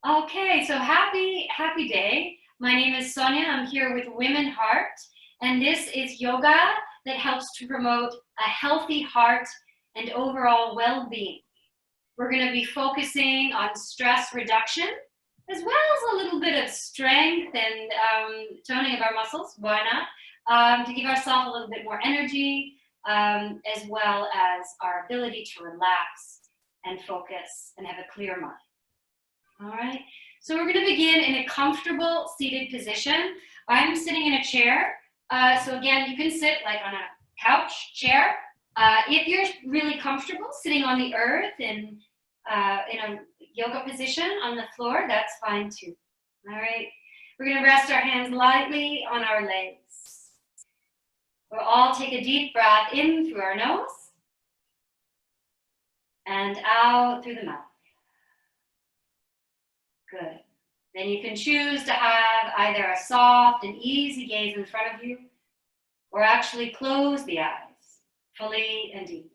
Okay, so happy day. My name is Sonja. I'm here with WomenHeart, and this is yoga that helps to promote a healthy heart and overall well-being. We're going to be focusing on stress reduction, as well as a little bit of strength and toning of our muscles, why not? To give ourselves a little bit more energy, as well as our ability to relax and focus and have a clear mind. All right, so we're going to begin in a comfortable seated position. I'm sitting in a chair. So again, you can sit like on a couch, chair. If you're really comfortable sitting on the earth in a yoga position on the floor, that's fine too. All right, we're going to rest our hands lightly on our legs. We'll all take a deep breath in through our nose and out through the mouth. Good. Then you can choose to have either a soft and easy gaze in front of you, or actually close the eyes fully and deeply.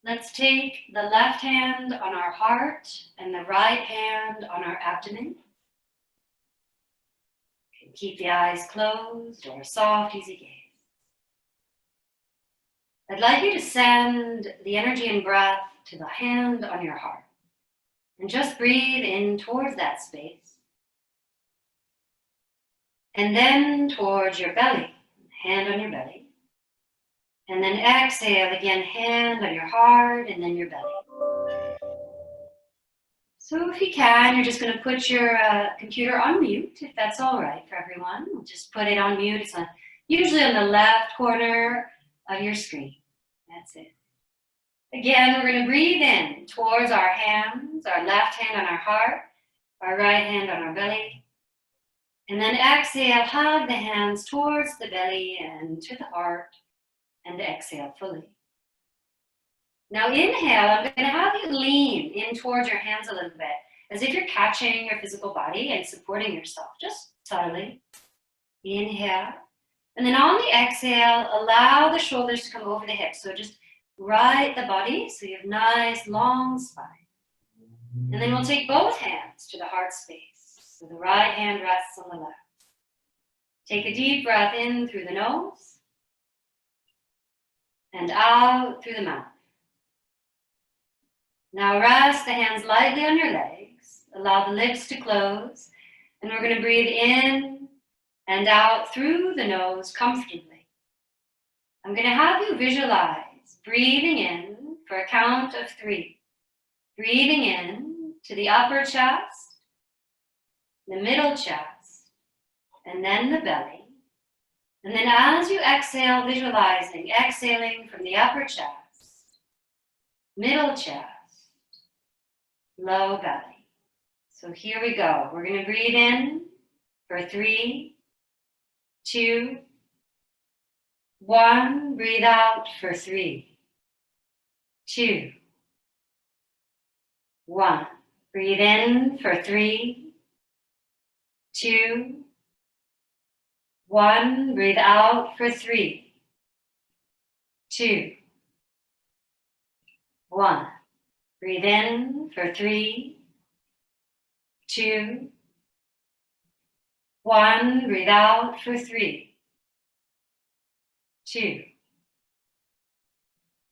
Let's take the left hand on our heart and the right hand on our abdomen. Keep the eyes closed or a soft, easy gaze. I'd like you to send the energy and breath to the hand on your heart. And just breathe in towards that space. And then towards your belly, hand on your belly. And then exhale again, hand on your heart and then your belly. So if you can, you're just going to put your computer on mute, if that's all right for everyone. We'll just put it on mute. It's usually on the left corner of your screen. That's it. Again, we're going to breathe in towards our hands, our left hand on our heart, our right hand on our belly. And then exhale, hug the hands towards the belly and to the heart. And exhale fully. Now inhale, I'm going to have you lean in towards your hands a little bit, as if you're catching your physical body and supporting yourself, just subtly. Inhale. And then on the exhale, allow the shoulders to come over the hips. So just right the body, so you have nice long spine. And then we'll take both hands to the heart space. So the right hand rests on the left. Take a deep breath in through the nose. And out through the mouth. Now rest the hands lightly on your legs. Allow the lips to close. And we're going to breathe in and out through the nose comfortably. I'm going to have you visualize breathing in for a count of 3. Breathing in to the upper chest, the middle chest, and then the belly. And then as you exhale, visualizing, exhaling from the upper chest, middle chest, low belly. So here we go. We're going to breathe in for 3, 2, 1. Breathe out for 3, 2, 1. Breathe in for 3, 2, 1. Breathe out for 3, 2, 1. Breathe in for 3, 2, 1. Breathe out for 3, 2,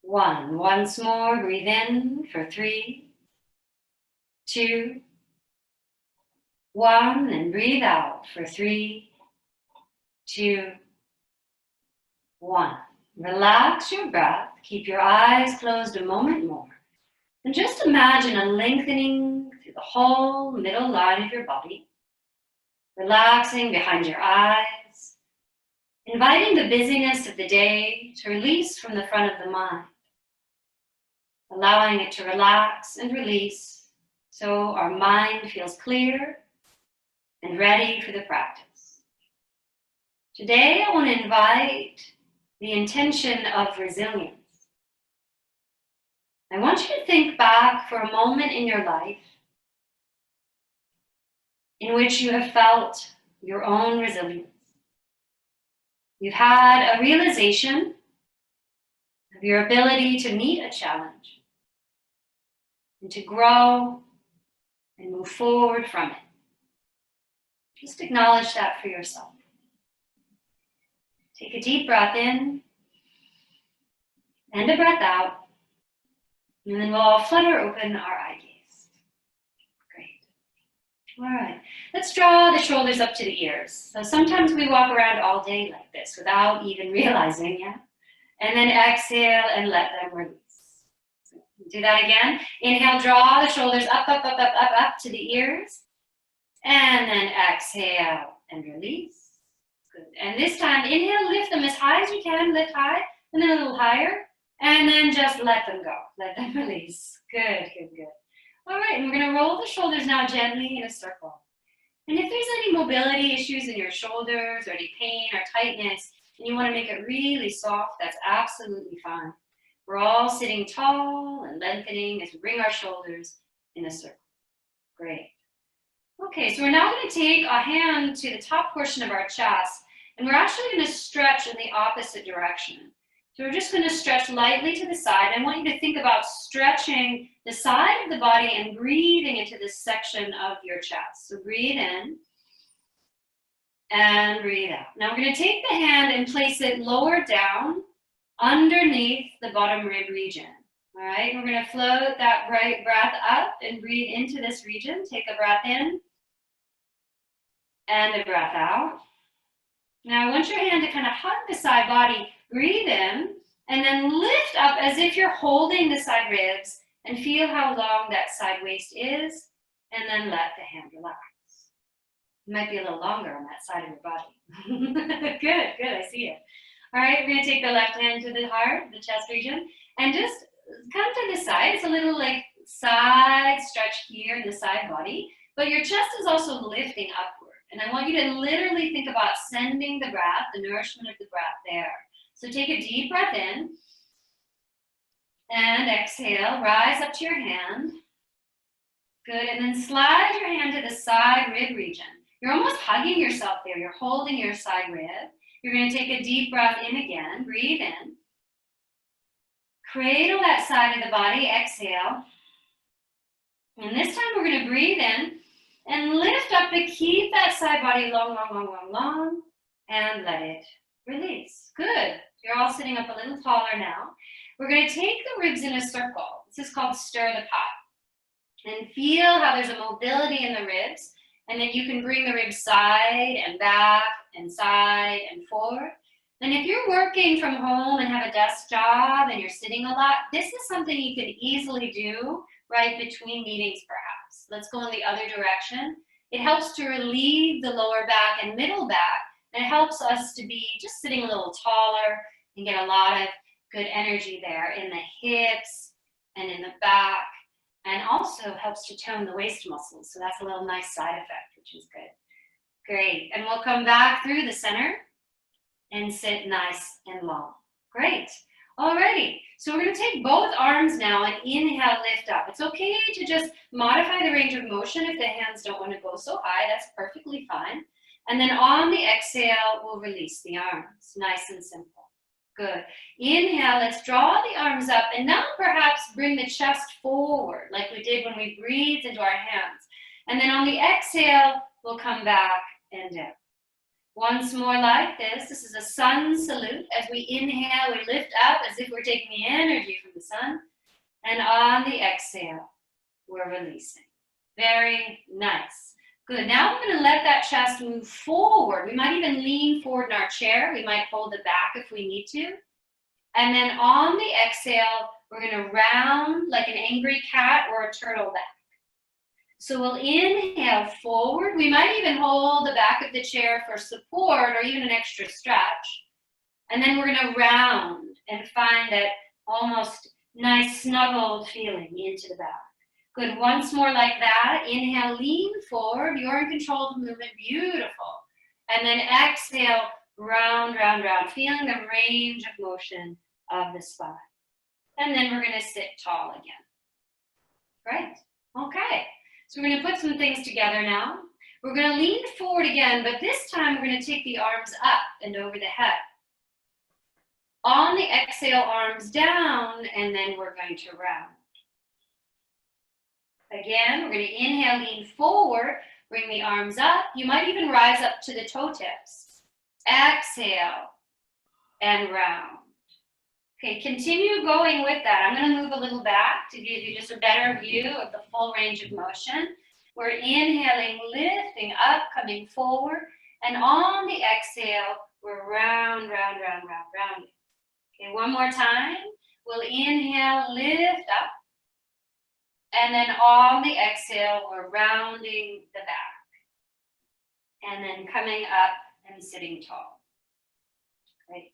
1. Once more, breathe in for 3, 2, 1. And breathe out for 3, 2, 1. Relax your breath. Keep your eyes closed a moment more. And just imagine a lengthening through the whole middle line of your body. Relaxing behind your eyes. Inviting the busyness of the day to release from the front of the mind. Allowing it to relax and release so our mind feels clear and ready for the practice. Today, I want to invite the intention of resilience. I want you to think back for a moment in your life in which you have felt your own resilience. You've had a realization of your ability to meet a challenge and to grow and move forward from it. Just acknowledge that for yourself. Take a deep breath in and a breath out, and then we'll all flutter open our eye gaze. Great. All right, let's draw the shoulders up to the ears. So sometimes we walk around all day like this without even realizing, yeah? And then exhale and let them release. Do that again. Inhale, draw the shoulders up, up, up, up, up, up to the ears. And then exhale and release. Good. And this time, inhale, lift them as high as you can, lift high, and then a little higher. And then just let them go, let them release. Good, good, good. All right, and we're gonna roll the shoulders now gently in a circle. And if there's any mobility issues in your shoulders or any pain or tightness, and you wanna make it really soft, that's absolutely fine. We're all sitting tall and lengthening as we bring our shoulders in a circle. Great. Okay, so we're now going to take a hand to the top portion of our chest, and we're actually going to stretch in the opposite direction. So we're just going to stretch lightly to the side. I want you to think about stretching the side of the body and breathing into this section of your chest. So breathe in and breathe out. Now we're going to take the hand and place it lower down underneath the bottom rib region. All right, we're going to float that right breath up and breathe into this region. Take a breath in and a breath out. Now I want your hand to kind of hug the side body, breathe in, and then lift up as if you're holding the side ribs and feel how long that side waist is, and then let the hand relax. It might be a little longer on that side of your body. Good, good, I see it. All right, we're gonna take the left hand to the heart, the chest region, and just come to the side. It's a little like side stretch here in the side body, but your chest is also lifting upward. And I want you to literally think about sending the breath, the nourishment of the breath there. So take a deep breath in and exhale, rise up to your hand. Good, and then slide your hand to the side rib region. You're almost hugging yourself there. You're holding your side rib. You're going to take a deep breath in again, breathe in. Cradle that side of the body, exhale. And this time we're going to breathe in and lift up to keep that side body long, long, long, long, long, and let it release. Good. You're all sitting up a little taller now. We're going to take the ribs in a circle. This is called stir the pot. And feel how there's a mobility in the ribs, and that you can bring the ribs side and back and side and forward. And if you're working from home and have a desk job and you're sitting a lot, this is something you can easily do right between meetings perhaps. Let's go in the other direction. It helps to relieve the lower back and middle back, and it helps us to be just sitting a little taller and get a lot of good energy there in the hips and in the back, and also helps to tone the waist muscles. So that's a little nice side effect, which is good. Great, and we'll come back through the center and sit nice and long. Great. Alrighty, so we're going to take both arms now and inhale, lift up. It's okay to just modify the range of motion if the hands don't want to go so high. That's perfectly fine. And then on the exhale, we'll release the arms. Nice and simple. Good. Inhale, let's draw the arms up, and now perhaps bring the chest forward like we did when we breathed into our hands. And then on the exhale, we'll come back and down. Once more like this. This is a sun salute. As we inhale, we lift up as if we're taking the energy from the sun. And on the exhale, we're releasing. Very nice. Good. Now we're going to let that chest move forward. We might even lean forward in our chair. We might hold it back if we need to. And then on the exhale, we're going to round like an angry cat or a turtle back. So we'll inhale forward. We might even hold the back of the chair for support or even an extra stretch. And then we're going to round and find that almost nice snuggled feeling into the back. Good. Once more like that. Inhale, lean forward. You're in control of the movement. Beautiful. And then exhale, round, round, round. Feeling the range of motion of the spine. And then we're going to sit tall again. Right? Okay. So we're going to put some things together now. We're going to lean forward again, but this time we're going to take the arms up and over the head. On the exhale, arms down, and then we're going to round. Again, we're going to inhale, lean forward, bring the arms up. You might even rise up to the toe tips. Exhale and round. Okay, continue going with that. I'm going to move a little back to give you just a better view of the full range of motion. We're inhaling, lifting up, coming forward, and on the exhale, we're round, round, round, round, rounding. Okay, one more time. We'll inhale, lift up, and then on the exhale, we're rounding the back, and then coming up and sitting tall. Great.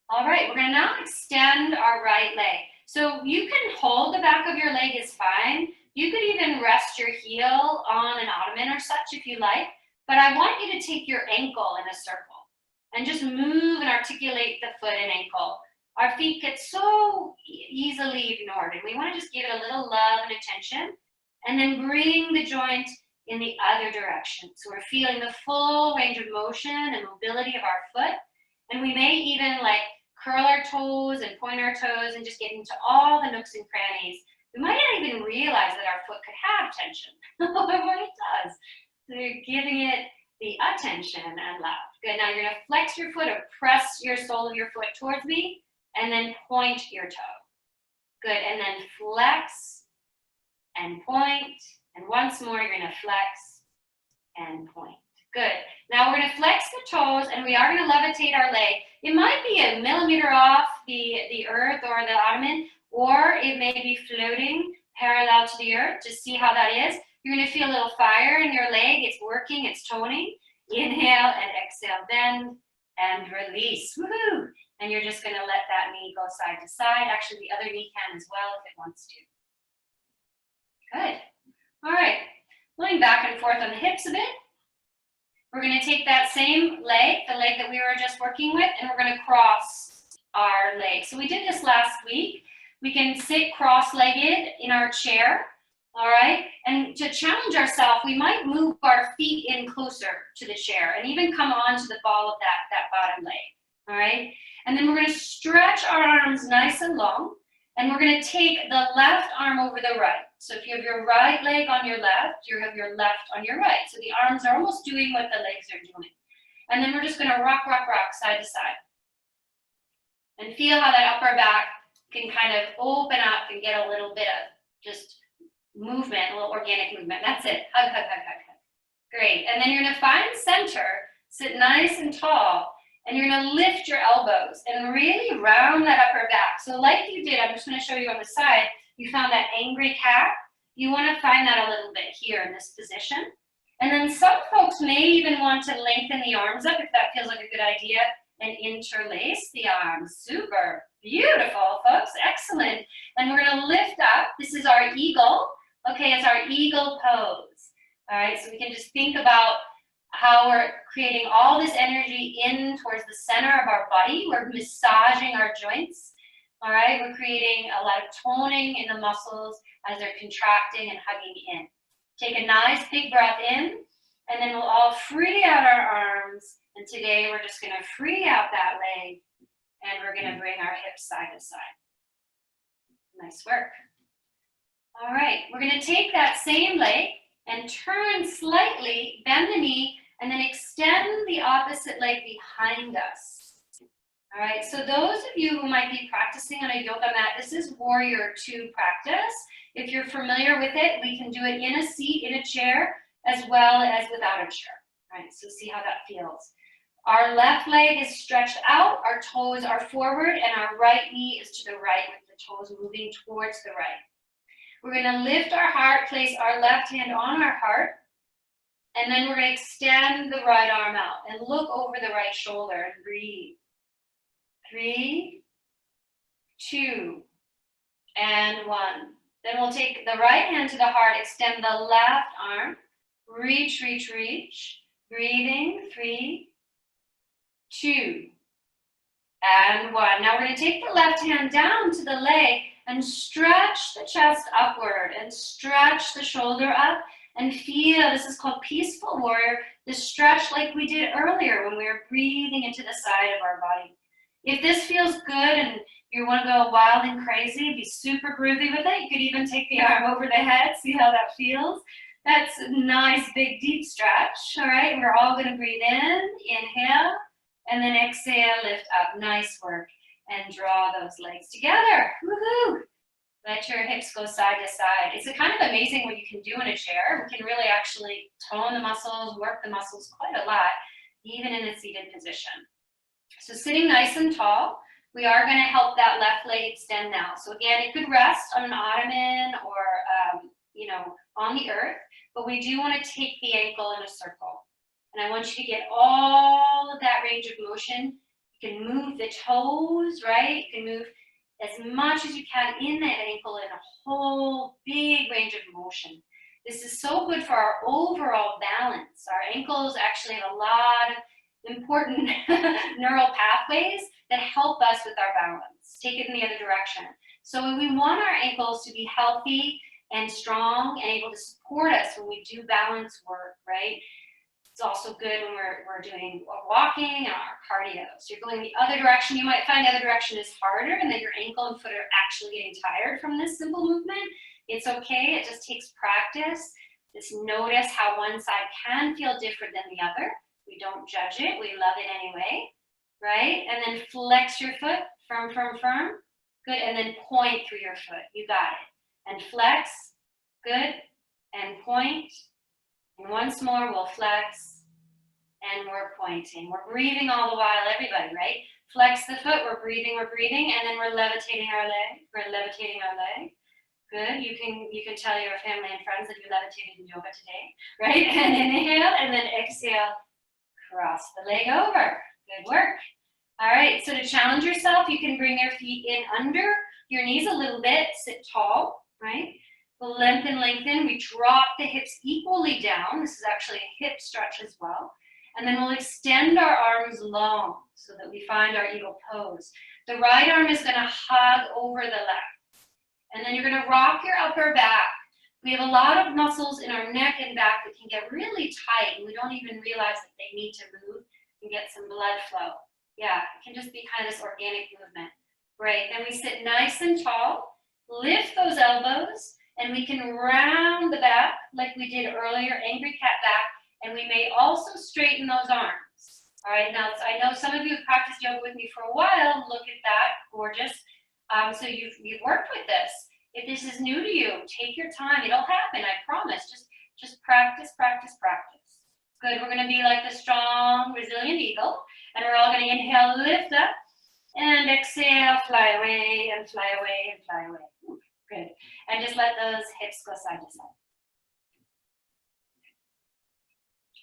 All right, we're going to now extend our right leg. So you can hold the back of your leg is fine. You could even rest your heel on an ottoman or such if you like, but I want you to take your ankle in a circle and just move and articulate the foot and ankle. Our feet get so easily ignored, and we want to just give it a little love and attention, and then bring the joint in the other direction. So we're feeling the full range of motion and mobility of our foot, and we may even like curl our toes and point our toes and just get into all the nooks and crannies. We might not even realize that our foot could have tension, but it does. So you're giving it the attention and love. Good, now you're gonna flex your foot or press your sole of your foot towards me, and then point your toe. Good, and then flex and point, and once more you're gonna flex and point. Good, now we're gonna flex the toes, and we are gonna levitate our leg. It might be a millimeter off the earth or the ottoman, or it may be floating parallel to the earth. Just see how that is. You're gonna feel a little fire in your leg. It's working, it's toning. Inhale and exhale, bend and release. Woohoo! And you're just gonna let that knee go side to side. Actually, the other knee can as well if it wants to. Good. All right, going back and forth on the hips a bit. We're gonna take that same leg, the leg that we were just working with, and we're gonna cross our leg. So we did this last week. We can sit cross-legged in our chair, all right? And to challenge ourselves, we might move our feet in closer to the chair and even come on to the ball of that bottom leg, all right? And then we're gonna stretch our arms nice and long, and we're gonna take the left arm over the right. So if you have your right leg on your left, you have your left on your right. So the arms are almost doing what the legs are doing. And then we're just gonna rock, rock, rock, side to side. And feel how that upper back can kind of open up and get a little bit of just movement, a little organic movement. That's it. Hug, hug, hug, hug, hug. Great. And then you're gonna find center, sit nice and tall, and you're gonna lift your elbows and really round that upper back. So like you did, I'm just gonna show you on the side, you found that angry cat. You wanna find that a little bit here in this position. And then some folks may even want to lengthen the arms up if that feels like a good idea, and interlace the arms. Super. Beautiful, folks. Excellent. And we're going to lift up. This is our eagle. Okay, it's our eagle pose. All right, so we can just think about how we're creating all this energy in towards the center of our body. We're massaging our joints. All right, we're creating a lot of toning in the muscles as they're contracting and hugging in. Take a nice big breath in, and then we'll all free out our arms. And today we're just gonna free out that leg, and we're gonna bring our hips side to side. Nice work. All right, we're gonna take that same leg and turn slightly, bend the knee, and then extend the opposite leg behind us. All right, so those of you who might be practicing on a yoga mat, this is Warrior 2 practice. If you're familiar with it, we can do it in a seat, in a chair, as well as without a chair. All right, so see how that feels. Our left leg is stretched out, our toes are forward, and our right knee is to the right with the toes moving towards the right. We're gonna lift our heart, place our left hand on our heart, and then we're gonna extend the right arm out and look over the right shoulder and breathe. 3, 2, and 1. Then we'll take the right hand to the heart, extend the left arm, reach, reach, reach. Breathing, 3, 2, and 1. Now we're going to take the left hand down to the leg and stretch the chest upward and stretch the shoulder up and feel, this is called peaceful warrior, the stretch like we did earlier when we were breathing into the side of our body. If this feels good and you want to go wild and crazy, be super groovy with it, you could even take the arm over the head, see how that feels. That's a nice, big, deep stretch, all right? We're all going to breathe in, inhale, and then exhale, lift up. Nice work. And draw those legs together. Woohoo! Let your hips go side to side. It's kind of amazing what you can do in a chair. We can really actually tone the muscles, work the muscles quite a lot, even in a seated position. So sitting nice and tall, we are going to help that left leg extend now. So again, it could rest on an ottoman or, on the earth, but we do want to take the ankle in a circle. And I want you to get all of that range of motion. You can move the toes, right? You can move as much as you can in that ankle in a whole big range of motion. This is so good for our overall balance. Our ankles actually have a lot of important neural pathways that help us with our balance. Take it in the other direction. So we want our ankles to be healthy and strong and able to support us when we do balance work, right? It's also good when we're doing walking and our cardio. So you're going the other direction. You might find the other direction is harder and that your ankle and foot are actually getting tired from this simple movement. It's okay. It just takes practice. Just notice how one side can feel different than the other. We don't judge it. We love it anyway, right? And then flex your foot, firm, firm, firm. Good. And then point through your foot. You got it. And flex. Good. And point. And once more, we'll flex, and we're pointing. We're breathing all the while, everybody, right? Flex the foot, we're breathing, and then we're levitating our leg. We're levitating our leg. Good, you can tell your family and friends that you levitated in yoga today, right? And inhale, and then exhale, cross the leg over. Good work. All right, so to challenge yourself, you can bring your feet in under your knees a little bit, sit tall, right? We'll lengthen. We drop the hips equally down. This is actually a hip stretch as well. And then we'll extend our arms long so that we find our eagle pose. The right arm is going to hug over the left. And then you're going to rock your upper back. We have a lot of muscles in our neck and back that can get really tight, and we don't even realize that they need to move and get some blood flow. Yeah, it can just be kind of this organic movement. Great. Then we sit nice and tall. Lift those elbows. And we can round the back like we did earlier, angry cat back, and we may also straighten those arms. All right, now I know some of you have practiced yoga with me for a while. Look at that, gorgeous. So you've worked with this. If this is new to you, take your time. It'll happen, I promise. Just practice, practice, practice. Good, we're gonna be like the strong, resilient eagle, and we're all gonna inhale, lift up, and exhale, fly away, and fly away, and fly away. Good. And just let those hips go side to side.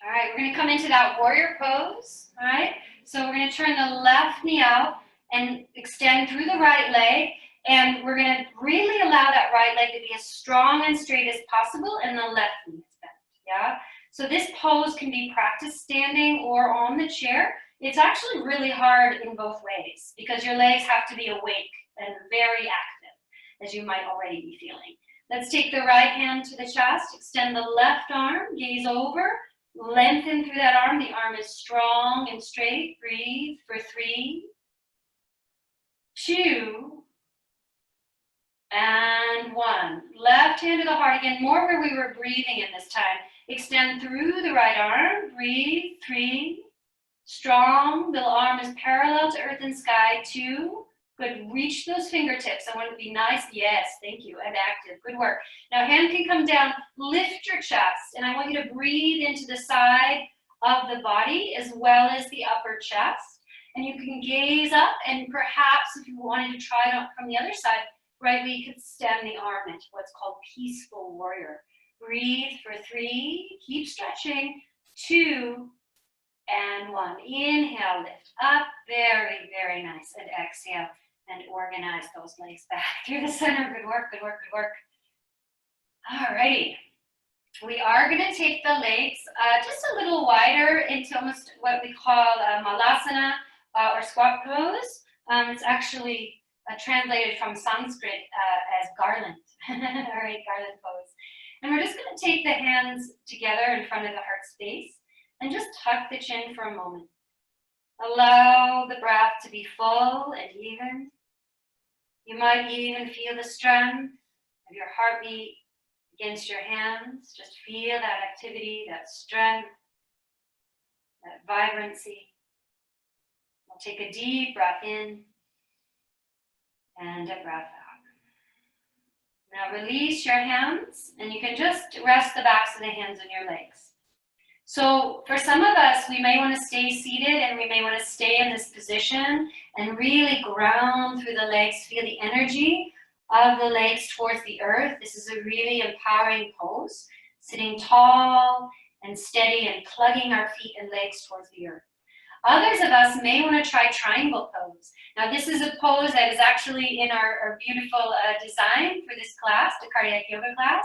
All right, we're going to come into that warrior pose. All right, so we're going to turn the left knee out and extend through the right leg. And we're going to really allow that right leg to be as strong and straight as possible, and the left knee is bent. Yeah. So this pose can be practiced standing or on the chair. It's actually really hard in both ways because your legs have to be awake and very active, as you might already be feeling. Let's take the right hand to the chest, extend the left arm, gaze over, lengthen through that arm. The arm is strong and straight. Breathe for 3, 2, and 1. Left hand to the heart again, more where we were breathing in this time. Extend through the right arm. Breathe. 3, strong. The arm is parallel to earth and sky. 2. Good, reach those fingertips. I want to be nice. Yes, thank you, and active. Good work. Now hand can come down, lift your chest, and I want you to breathe into the side of the body as well as the upper chest. And you can gaze up, and perhaps if you wanted to try it out from the other side, right, we could extend the arm into what's called peaceful warrior. Breathe for 3, keep stretching, 2, and 1. Inhale, lift up, very, very nice, and exhale. And organize those legs back through the center. Good work, good work, good work. All righty. We are going to take the legs just a little wider into almost what we call malasana or squat pose. It's actually translated from Sanskrit as garland. All right, garland pose. And we're just going to take the hands together in front of the heart space and just tuck the chin for a moment. Allow the breath to be full and even. You might even feel the strength of your heartbeat against your hands. Just feel that activity, that strength, that vibrancy. We'll take a deep breath in and a breath out. Now release your hands, and you can just rest the backs of the hands on your legs. So for some of us, we may want to stay seated and we may want to stay in this position and really ground through the legs, feel the energy of the legs towards the earth. This is a really empowering pose, sitting tall and steady and plugging our feet and legs towards the earth. Others of us may want to try triangle pose. Now this is a pose that is actually in our beautiful design for this class, the cardiac yoga class.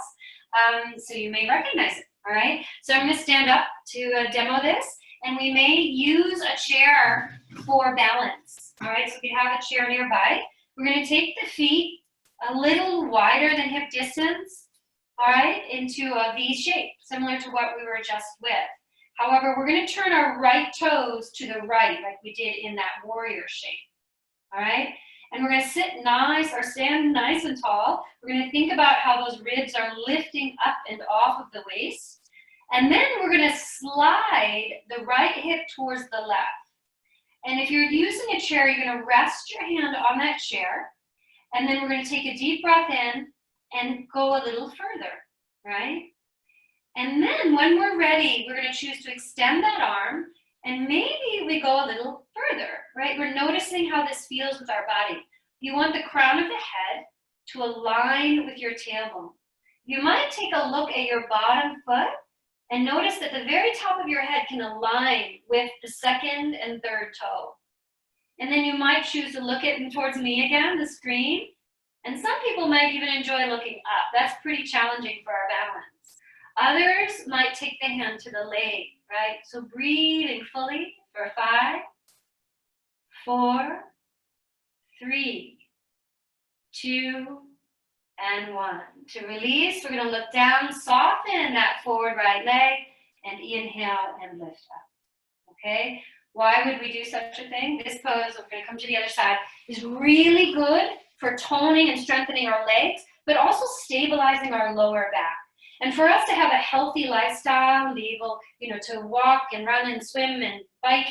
So you may recognize it, all right? So I'm going to stand up to demo this, and we may use a chair for balance, all right? So if you have a chair nearby, we're going to take the feet a little wider than hip distance, all right, into a V shape, similar to what we were just with. However, we're going to turn our right toes to the right, like we did in that warrior shape, all right? And we're going to sit nice or stand nice and tall. We're going to think about how those ribs are lifting up and off of the waist. And then we're going to slide the right hip towards the left. And if you're using a chair, you're going to rest your hand on that chair. And then we're going to take a deep breath in and go a little further, right? And then when we're ready, we're going to choose to extend that arm, and maybe we go a little further, right? We're noticing how this feels with our body. You want the crown of the head to align with your tailbone. You might take a look at your bottom foot and notice that the very top of your head can align with the second and third toe. And then you might choose to look at towards me again, the screen. And some people might even enjoy looking up. That's pretty challenging for our balance. Others might take the hand to the leg, right? So breathing fully for 5, 4, 3, 2, and 1. To release, we're going to look down, soften that forward right leg, and inhale and lift up, okay? Why would we do such a thing? This pose, we're going to come to the other side, is really good for toning and strengthening our legs, but also stabilizing our lower back. And for us to have a healthy lifestyle, be able, to walk and run and swim and bike,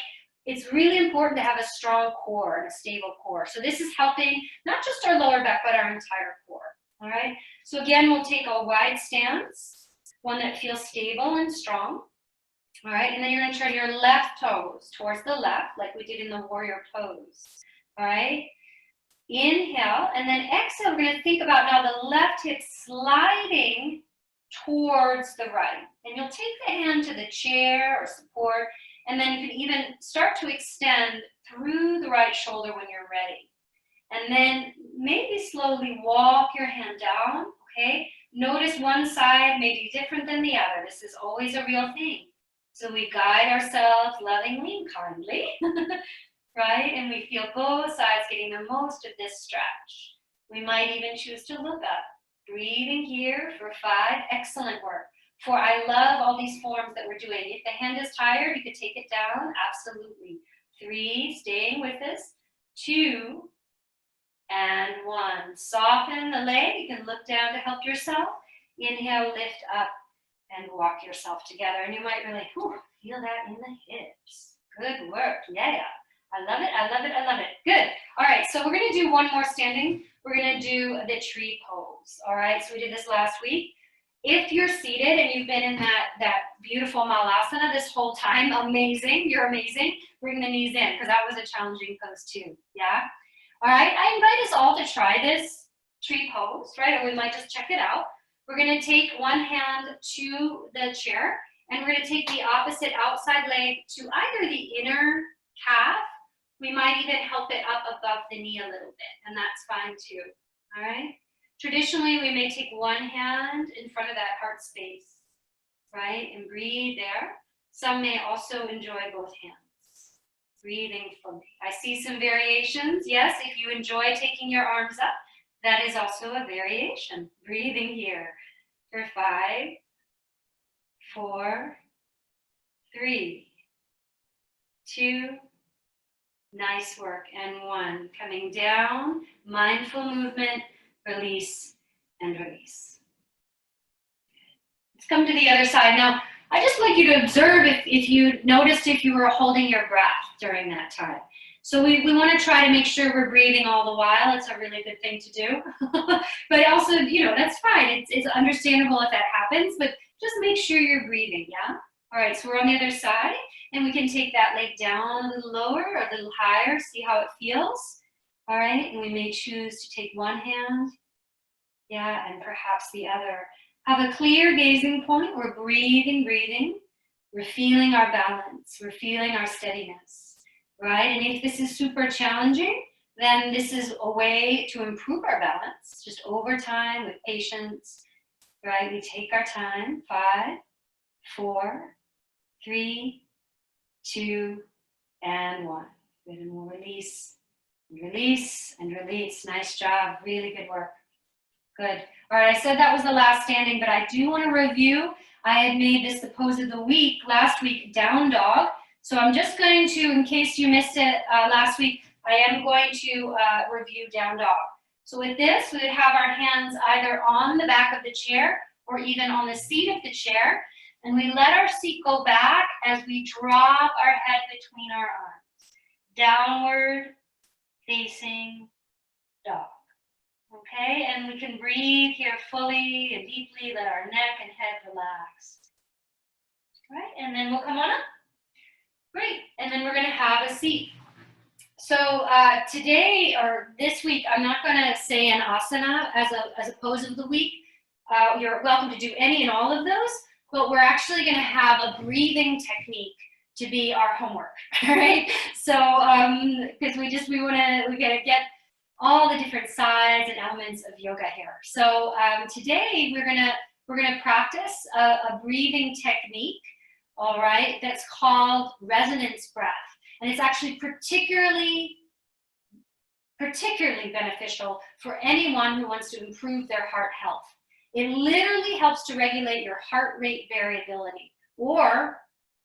it's really important to have a strong core and a stable core. So this is helping not just our lower back, but our entire core, all right? So again, we'll take a wide stance, one that feels stable and strong, all right? And then you're gonna turn your left toes towards the left, like we did in the warrior pose, all right? Inhale, and then exhale, we're gonna think about now the left hip sliding towards the right. And you'll take the hand to the chair or support, and then you can even start to extend through the right shoulder when you're ready. And then maybe slowly walk your hand down, okay? Notice one side may be different than the other. This is always a real thing. So we guide ourselves lovingly and kindly, right? And we feel both sides getting the most of this stretch. We might even choose to look up. Breathing here for 5, excellent work. 4, I love all these forms that we're doing. If the hand is tired, you could take it down, absolutely. 3, staying with us. 2, and 1. Soften the leg, you can look down to help yourself. Inhale, lift up, and walk yourself together. And you might really, feel that in the hips. Good work, yeah. I love it, I love it, I love it. Good. All right, so we're gonna do one more standing. We're gonna do the tree pose, all right? So we did this last week. If you're seated and you've been in that beautiful malasana this whole time, amazing, you're amazing. Bring the knees in, because that was a challenging pose too, yeah? All right, I invite us all to try this tree pose, right? Or we might just check it out. We're gonna take one hand to the chair, and we're gonna take the opposite outside leg to either the inner calf. We might even help it up above the knee a little bit, and that's fine too, all right? Traditionally, we may take one hand in front of that heart space, right? And breathe there. Some may also enjoy both hands. breathing fully. I see some variations. Yes, if you enjoy taking your arms up, that is also a variation. Breathing here for 5, 4, 3, 2, nice work, and 1. Coming down, mindful movement, release and release. Let's come to the other side. Now, I just like you to observe if you noticed if you were holding your breath during that time. So we want to try to make sure we're breathing all the while. It's a really good thing to do. But also, that's fine. It's understandable if that happens, but just make sure you're breathing, yeah? All right, so we're on the other side, and we can take that leg down a little lower or a little higher, see how it feels. All right, and we may choose to take one hand, yeah, and perhaps the other. Have a clear gazing point. We're breathing, breathing. We're feeling our balance. We're feeling our steadiness, right? And if this is super challenging, then this is a way to improve our balance, just over time with patience, right? We take our time. 5, 4, 3, 2, and 1. Good, and we'll release, release, and release. Nice job. Really good work. Good. All right, I said that was the last standing, but I do want to review. I had made this the pose of the week, last week, down dog. So I'm just going to, in case you missed it last week, I am going to review down dog. So with this, we would have our hands either on the back of the chair or even on the seat of the chair. And we let our seat go back as we drop our head between our arms. Downward facing dog. Okay, and we can breathe here fully and deeply, let our neck and head relax. Right, and then we'll come on up. Great, and then we're going to have a seat. So today or this week, I'm not going to say an asana as a pose of the week. You're welcome to do any and all of those, but we're actually going to have a breathing technique to be our homework. All right, so because we gotta get all the different sides and elements of yoga here. So today we're gonna practice a breathing technique, all right, that's called resonance breath. And it's actually particularly beneficial for anyone who wants to improve their heart health. It literally helps to regulate your heart rate variability, or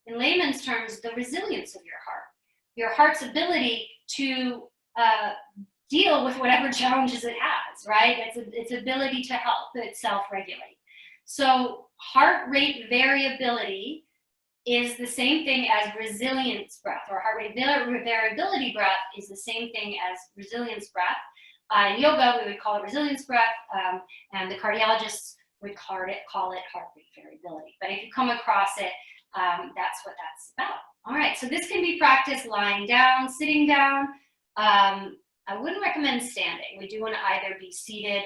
in layman's terms, the resilience of your heart's ability to deal with whatever challenges it has, right? Its ability to help itself regulate. So heart rate variability is the same thing as resilience breath, or heart rate variability breath is the same thing as resilience breath. In yoga, we would call it resilience breath, and the cardiologists would call it heart rate variability. But if you come across it, that's what that's about. All right, so this can be practiced lying down, sitting down. I wouldn't recommend standing. We do want to either be seated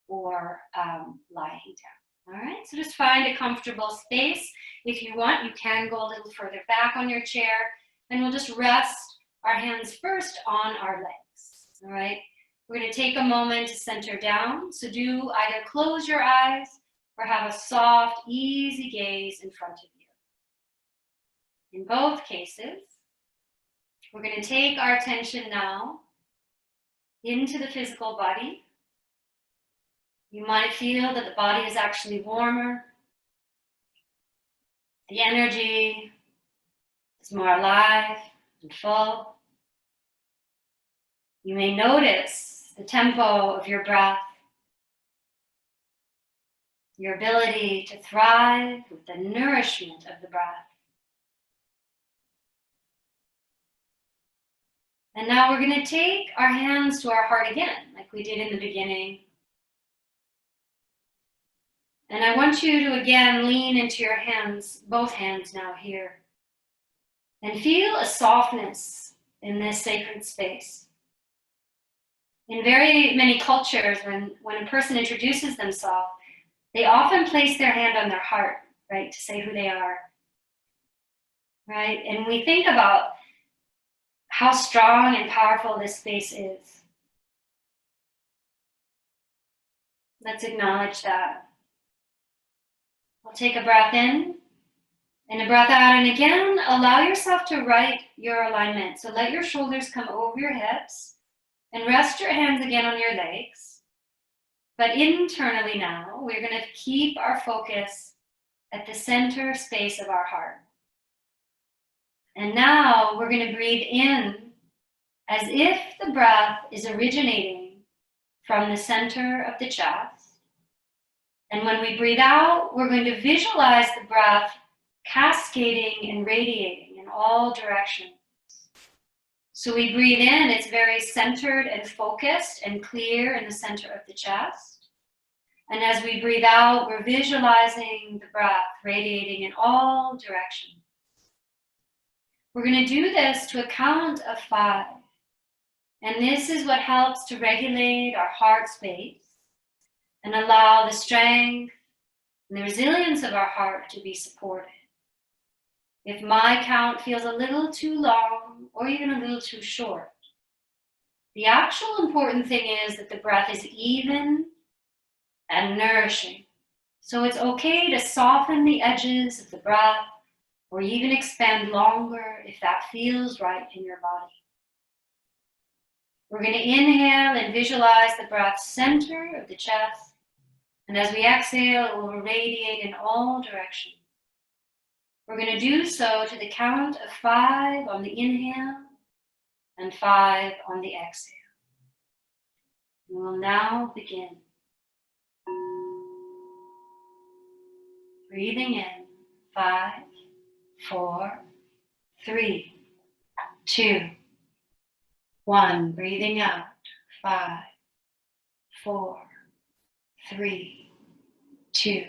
or lying down. All right, so just find a comfortable space. If you want, you can go a little further back on your chair, and we'll just rest our hands first on our legs. All right, we're going to take a moment to center down. So do either close your eyes or have a soft, easy gaze in front of you. In both cases, we're going to take our attention now into the physical body. You might feel that the body is actually warmer. The energy is more alive and full. You may notice the tempo of your breath, your ability to thrive with the nourishment of the breath. And now we're going to take our hands to our heart again, like we did in the beginning. And I want you to again lean into your hands, both hands now here, and feel a softness in this sacred space. In very many cultures, when a person introduces themselves, they often place their hand on their heart, right, to say who they are, right? And we think about how strong and powerful this space is. Let's acknowledge that. We'll take a breath in And a breath out, and again, allow yourself to right your alignment. So let your shoulders come over your hips and rest your hands again on your legs. But internally now, we're going to keep our focus at the center space of our heart. And now we're going to breathe in as if the breath is originating from the center of the chest. And when we breathe out, we're going to visualize the breath cascading and radiating in all directions. So we breathe in, it's very centered and focused and clear in the center of the chest. And as we breathe out, we're visualizing the breath radiating in all directions. We're going to do this to a count of 5. And this is what helps to regulate our heart space and allow the strength and the resilience of our heart to be supported. If my count feels a little too long or even a little too short, the actual important thing is that the breath is even and nourishing. So it's okay to soften the edges of the breath or even expand longer if that feels right in your body. We're going to inhale and visualize the breath center of the chest. And as we exhale, it will radiate in all directions. We're going to do so to the count of 5 on the inhale and 5 on the exhale. We will now begin. Breathing in, 5, 4, 3, 2, 1. Breathing out, 5, 4, 3, 2,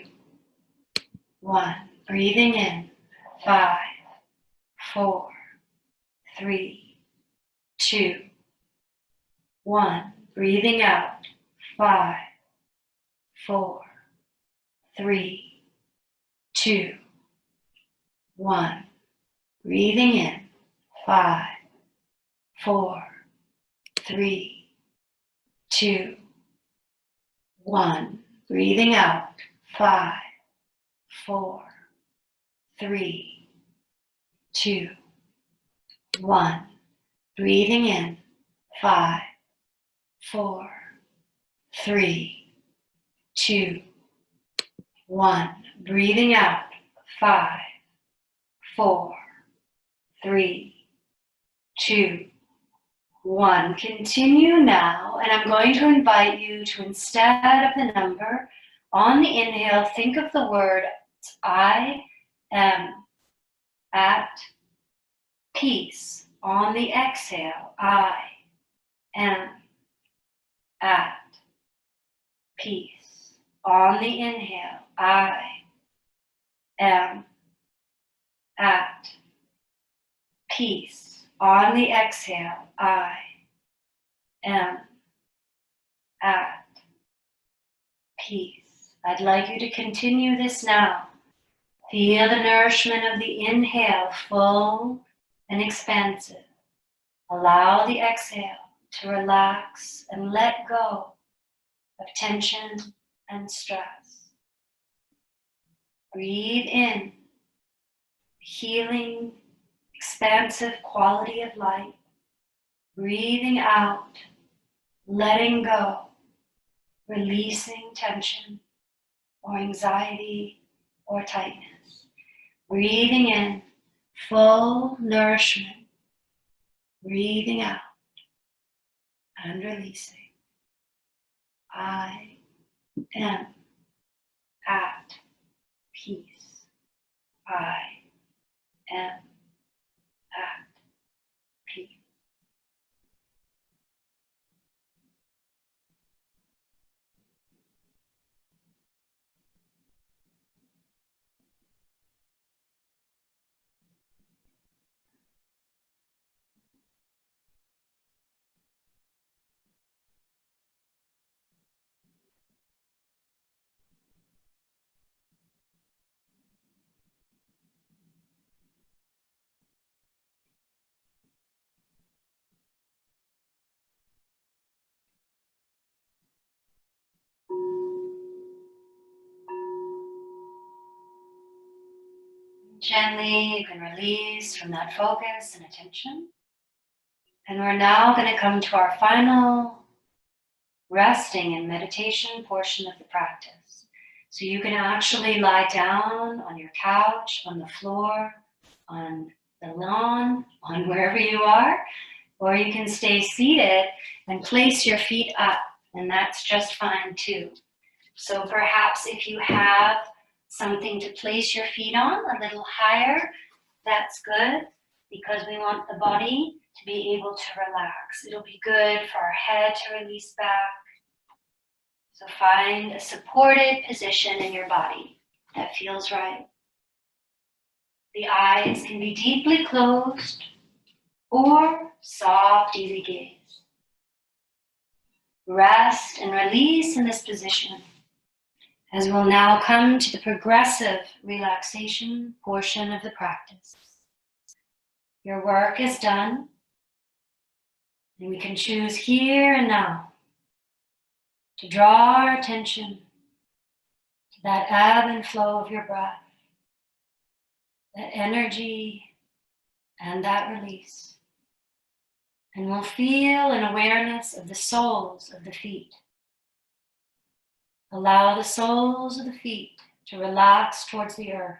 1. Breathing in, 5, 4, 3, 2, 1. Breathing out, 5, 4, 3, 2, 1. Breathing in, 5, 4, 3, 2, 1. Breathing out, 5, 4, 3, 2, 1. Breathing in, 5, 4, 3, 2, 1. Breathing out, 5, 4, 3, 2, 1. Continue now, and I'm going to invite you to, instead of the number, on the inhale, think of the word I am at peace. On the exhale, I am at peace. On the inhale, I am at peace. On the exhale, I am at peace. I'd like you to continue this now. Feel the nourishment of the inhale, full and expansive. Allow the exhale to relax and let go of tension and stress. Breathe in, healing, expansive quality of life. Breathing out, letting go, releasing tension or anxiety or tightness. Breathing in, full nourishment. Breathing out and releasing. I am at peace. I am at peace. Gently, you can release from that focus and attention. And we're now going to come to our final resting and meditation portion of the practice. So you can actually lie down on your couch, on the floor, on the lawn, on wherever you are, or you can stay seated and place your feet up, and that's just fine too. So perhaps if you have something to place your feet on a little higher, that's good, because we want the body to be able to relax. It'll be good for our head to release back. So find a supported position in your body that feels right. The eyes can be deeply closed or soft, easy gaze. Rest and release in this position, as we'll now come to the progressive relaxation portion of the practice. Your work is done, and we can choose here and now to draw our attention to that ebb and flow of your breath, that energy and that release. And we'll feel an awareness of the soles of the feet. Allow the soles of the feet to relax towards the earth.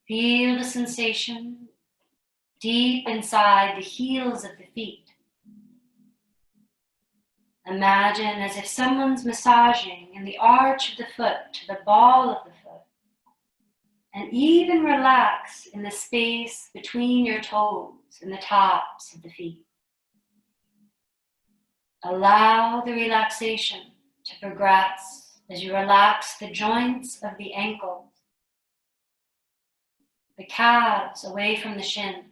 Feel the sensation deep inside the heels of the feet. Imagine as if someone's massaging in the arch of the foot to the ball of the foot. And even relax in the space between your toes and the tops of the feet. Allow the relaxation to progress as you relax the joints of the ankles, the calves away from the shins.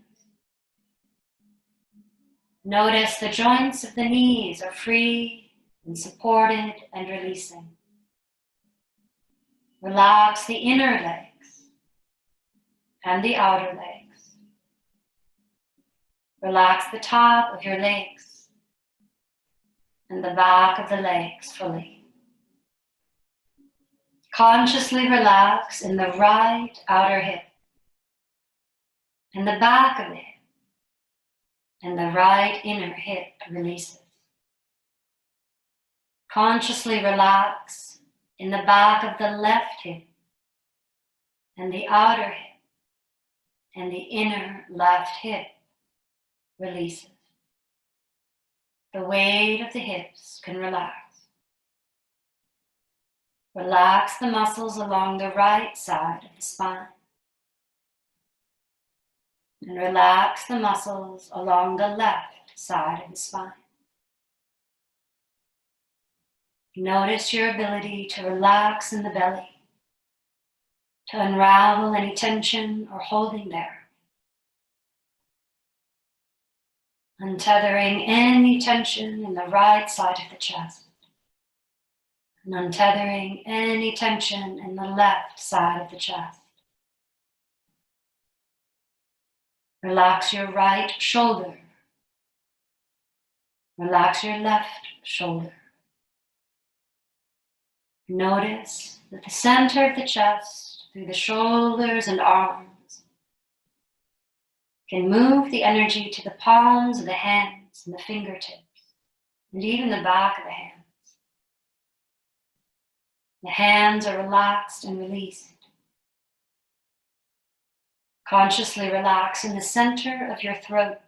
Notice the joints of the knees are free and supported and releasing. Relax the inner legs and the outer legs. Relax the top of your legs and the back of the legs fully. Consciously relax in the right outer hip and the back of the hip, and the right inner hip releases. Consciously relax in the back of the left hip and the outer hip, and the inner left hip releases. The weight of the hips can relax. Relax the muscles along the right side of the spine. And relax the muscles along the left side of the spine. Notice your ability to relax in the belly, to unravel any tension or holding there. Untethering any tension in the right side of the chest, and untethering any tension in the left side of the chest. Relax your right shoulder. Relax your left shoulder. Notice that the center of the chest, through the shoulders and arms, can move the energy to the palms of the hands and the fingertips, and even the back of the hands. The hands are relaxed and released. Consciously relax in the center of your throat.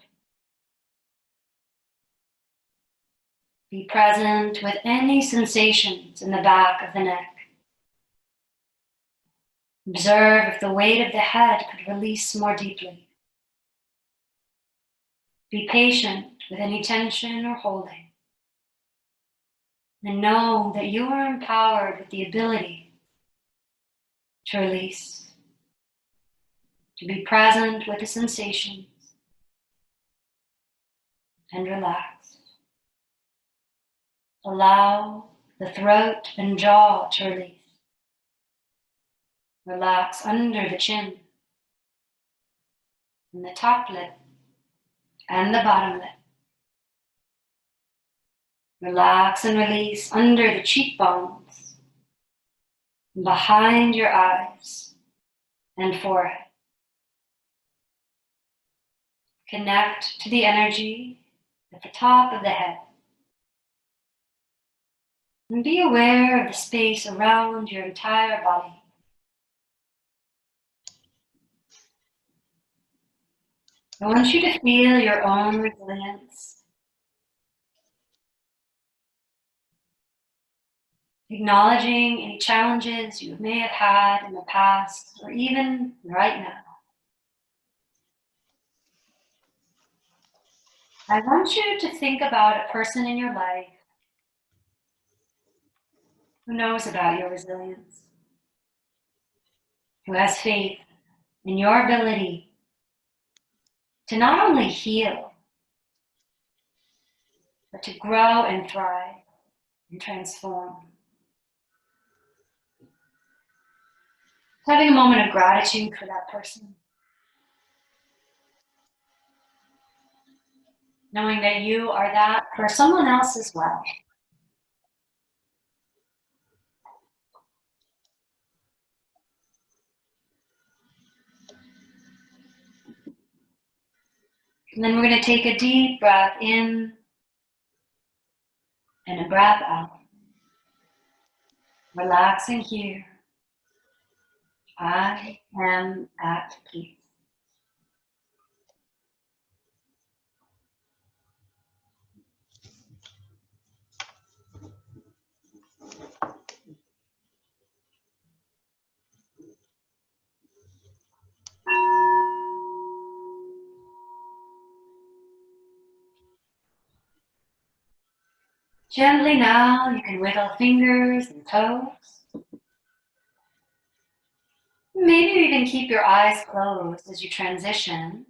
Be present with any sensations in the back of the neck. Observe if the weight of the head could release more deeply. Be patient with any tension or holding. And know that you are empowered with the ability to release. To be present with the sensations and relax. Allow the throat and jaw to release. Relax under the chin, and the top lip and the bottom lip. Relax and release under the cheekbones, and behind your eyes, and forehead. Connect to the energy at the top of the head. And be aware of the space around your entire body. I want you to feel your own resilience. Acknowledging any challenges you may have had in the past or even right now. I want you to think about a person in your life who knows about your resilience, who has faith in your ability to not only heal, but to grow and thrive and transform. Having a moment of gratitude for that person. Knowing that you are that for someone else as well. And then we're going to take a deep breath in and a breath out. Relaxing here. I am at peace. Gently now, you can wiggle fingers and toes. Maybe even keep your eyes closed as you transition.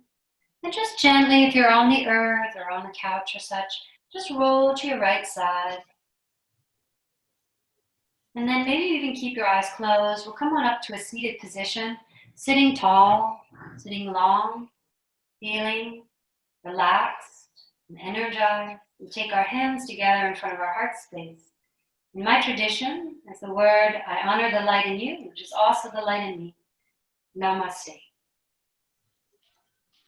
And just gently, if you're on the earth or on the couch or such, just roll to your right side. And then maybe even keep your eyes closed. We'll come on up to a seated position, sitting tall, sitting long, feeling relaxed and energized. We take our hands together in front of our heart space. In my tradition, as the word, I honor the light in you, which is also the light in me. Namaste.